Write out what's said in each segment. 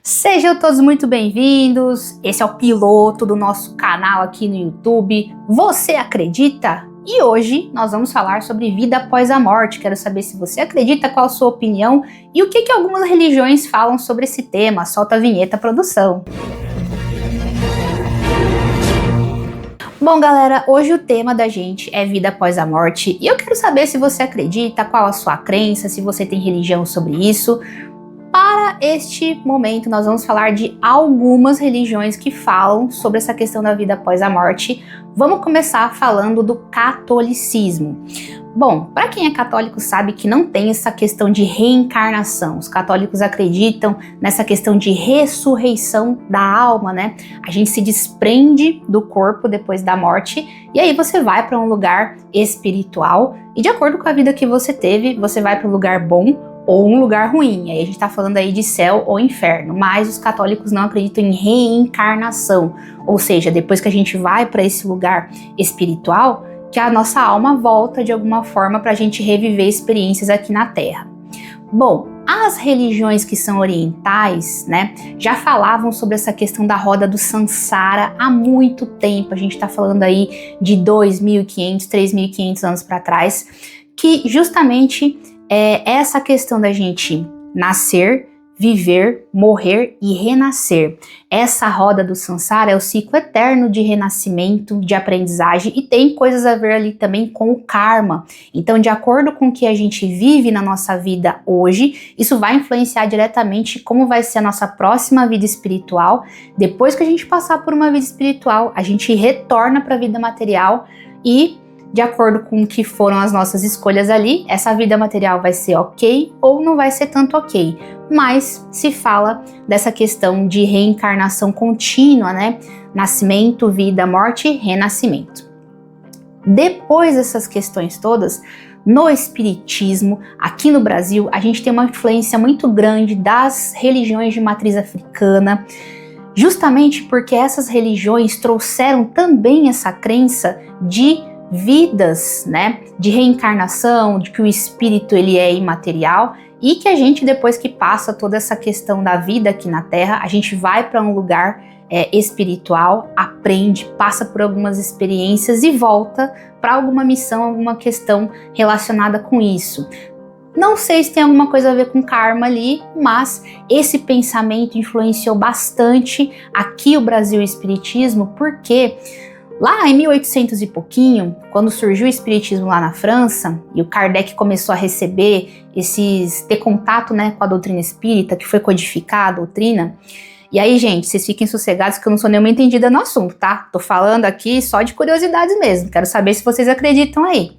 Sejam todos muito bem-vindos, esse é o piloto do nosso canal aqui no YouTube, Você Acredita? E hoje nós vamos falar sobre vida após a morte. Quero saber se você acredita, qual a sua opinião e o que algumas religiões falam sobre esse tema. Solta a vinheta, produção. Bom, galera, hoje o tema da gente é vida após a morte e eu quero saber se você acredita, qual a sua crença, se você tem religião sobre isso. Para este momento, nós vamos falar de algumas religiões que falam sobre essa questão da vida após a morte. Vamos começar falando do catolicismo. Bom, para quem é católico sabe que não tem essa questão de reencarnação. Os católicos acreditam nessa questão de ressurreição da alma, né? A gente se desprende do corpo depois da morte e aí você vai para um lugar espiritual e de acordo com a vida que você teve, você vai para um lugar bom ou um lugar ruim. Aí a gente tá falando aí de céu ou inferno, mas os católicos não acreditam em reencarnação, ou seja, depois que a gente vai para esse lugar espiritual, que a nossa alma volta de alguma forma para a gente reviver experiências aqui na Terra. Bom, as religiões que são orientais, né, já falavam sobre essa questão da roda do Sansara há muito tempo. A gente tá falando aí de 2.500, 3.500 anos para trás, que justamente é essa questão da gente nascer, viver, morrer e renascer. Essa roda do Sansara é o ciclo eterno de renascimento, de aprendizagem e tem coisas a ver ali também com o karma. Então, de acordo com o que a gente vive na nossa vida hoje, isso vai influenciar diretamente como vai ser a nossa próxima vida espiritual. Depois que a gente passar por uma vida espiritual, a gente retorna para a vida material e de acordo com o que foram as nossas escolhas ali, essa vida material vai ser ok ou não vai ser tanto ok. Mas se fala dessa questão de reencarnação contínua, né? Nascimento, vida, morte, renascimento. Depois dessas questões todas, no espiritismo, aqui no Brasil, a gente tem uma influência muito grande das religiões de matriz africana, justamente porque essas religiões trouxeram também essa crença de vidas, né, de reencarnação, de que o espírito ele é imaterial e que a gente, depois que passa toda essa questão da vida aqui na Terra, a gente vai para um lugar espiritual, aprende, passa por algumas experiências e volta para alguma missão, alguma questão relacionada com isso. Não sei se tem alguma coisa a ver com karma ali, mas esse pensamento influenciou bastante aqui o Brasil e o espiritismo, porque lá em 1800 e pouquinho, quando surgiu o espiritismo lá na França, e o Kardec começou a receber ter contato, né, com a doutrina espírita, que foi codificada a doutrina. E aí, gente, vocês fiquem sossegados que eu não sou nenhuma entendida no assunto, tá? Tô falando aqui só de curiosidades mesmo, quero saber se vocês acreditam aí.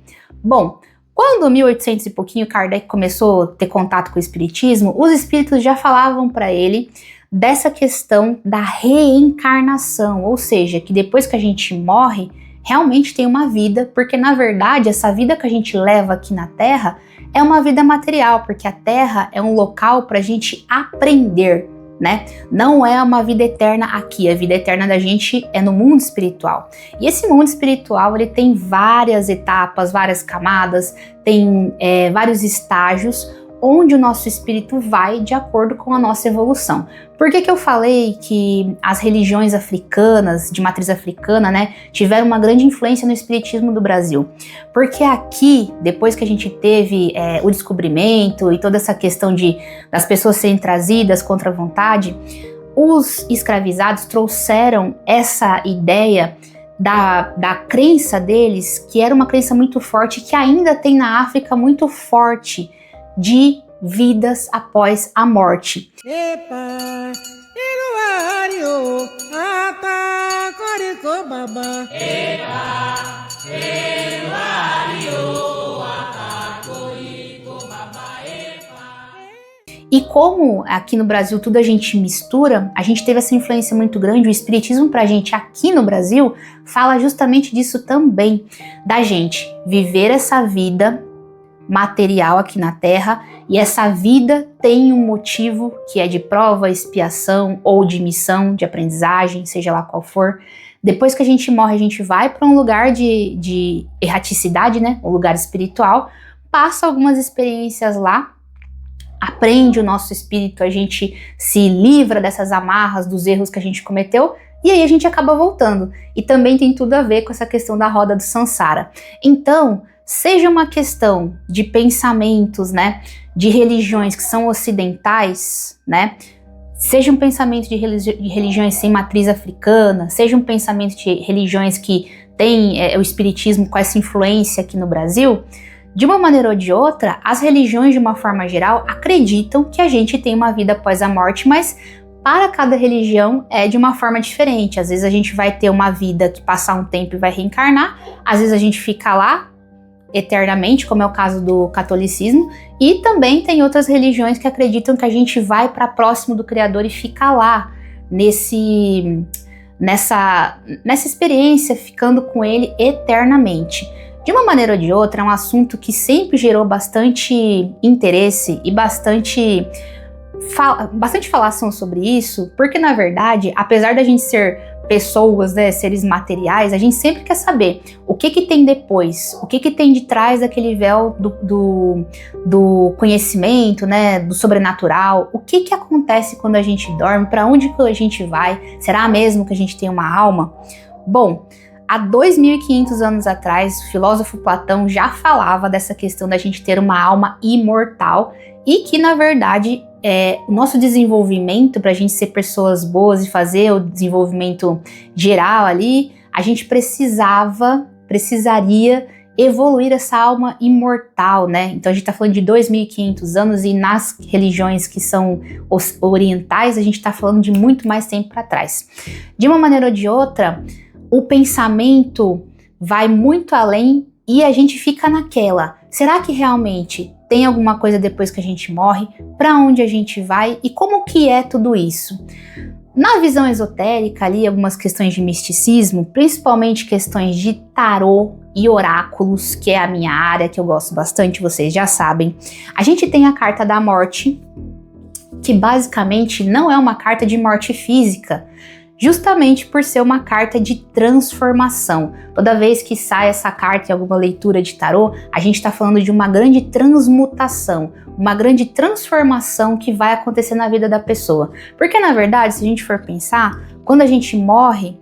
Bom, quando 1800 e pouquinho Kardec começou a ter contato com o espiritismo, os espíritos já falavam para ele dessa questão da reencarnação, ou seja, que depois que a gente morre, realmente tem uma vida, porque na verdade essa vida que a gente leva aqui na Terra é uma vida material, porque a Terra é um local para a gente aprender, né? Não é uma vida eterna aqui, a vida eterna da gente é no mundo espiritual. E esse mundo espiritual, ele tem várias etapas, várias camadas, tem vários estágios, onde o nosso espírito vai de acordo com a nossa evolução. Por que eu falei que as religiões africanas, de matriz africana, né, tiveram uma grande influência no espiritismo do Brasil? Porque aqui, depois que a gente teve o descobrimento e toda essa questão das pessoas serem trazidas contra a vontade, os escravizados trouxeram essa ideia da crença deles, que era uma crença muito forte, que ainda tem na África muito forte, de vidas após a morte. E como aqui no Brasil tudo a gente mistura, a gente teve essa influência muito grande, o espiritismo pra gente aqui no Brasil fala justamente disso também, da gente viver essa vida material aqui na Terra, e essa vida tem um motivo que é de prova, expiação ou de missão, de aprendizagem, seja lá qual for. Depois que a gente morre, a gente vai para um lugar de erraticidade, né? Um lugar espiritual, passa algumas experiências lá, aprende o nosso espírito, a gente se livra dessas amarras, dos erros que a gente cometeu, e aí a gente acaba voltando. E também tem tudo a ver com essa questão da roda do samsara. Então, seja uma questão de pensamentos, né, de religiões que são ocidentais, né, seja um pensamento de religiões sem matriz africana, seja um pensamento de religiões que tem o espiritismo com essa influência aqui no Brasil, de uma maneira ou de outra, as religiões de uma forma geral acreditam que a gente tem uma vida após a morte, mas para cada religião é de uma forma diferente. Às vezes a gente vai ter uma vida que passar um tempo e vai reencarnar, às vezes a gente fica lá eternamente, como é o caso do catolicismo, e também tem outras religiões que acreditam que a gente vai para próximo do Criador e fica lá nessa experiência, ficando com ele eternamente. De uma maneira ou de outra, é um assunto que sempre gerou bastante interesse e bastante falação sobre isso, porque na verdade, apesar da gente ser pessoas, né, seres materiais, a gente sempre quer saber o que tem depois, o que tem de trás daquele véu do conhecimento, né, do sobrenatural, o que acontece quando a gente dorme, para onde que a gente vai, será mesmo que a gente tem uma alma? Bom, há 2.500 anos atrás, o filósofo Platão já falava dessa questão da gente ter uma alma imortal e que, na verdade, o nosso desenvolvimento, para a gente ser pessoas boas e fazer o desenvolvimento geral ali, a gente precisaria evoluir essa alma imortal, né? Então a gente está falando de 2.500 anos e nas religiões que são orientais, a gente está falando de muito mais tempo para trás. De uma maneira ou de outra, o pensamento vai muito além e a gente fica naquela. Será que realmente tem alguma coisa depois que a gente morre? Para onde a gente vai? E como que é tudo isso? Na visão esotérica ali, algumas questões de misticismo, principalmente questões de tarô e oráculos, que é a minha área, que eu gosto bastante, vocês já sabem. A gente tem a carta da morte, que basicamente não é uma carta de morte física, justamente por ser uma carta de transformação. Toda vez que sai essa carta em alguma leitura de tarô, a gente está falando de uma grande transmutação, uma grande transformação que vai acontecer na vida da pessoa. Porque, na verdade, se a gente for pensar, quando a gente morre,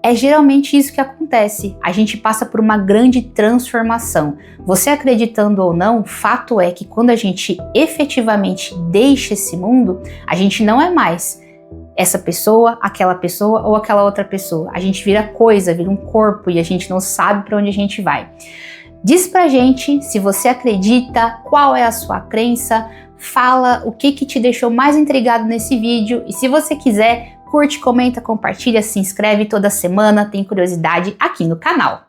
é geralmente isso que acontece. A gente passa por uma grande transformação. Você acreditando ou não, fato é que quando a gente efetivamente deixa esse mundo, a gente não é mais essa pessoa, aquela pessoa ou aquela outra pessoa. A gente vira coisa, vira um corpo e a gente não sabe para onde a gente vai. Diz pra gente se você acredita, qual é a sua crença, fala o que te deixou mais intrigado nesse vídeo e se você quiser, curte, comenta, compartilha, se inscreve toda semana, tem curiosidade aqui no canal.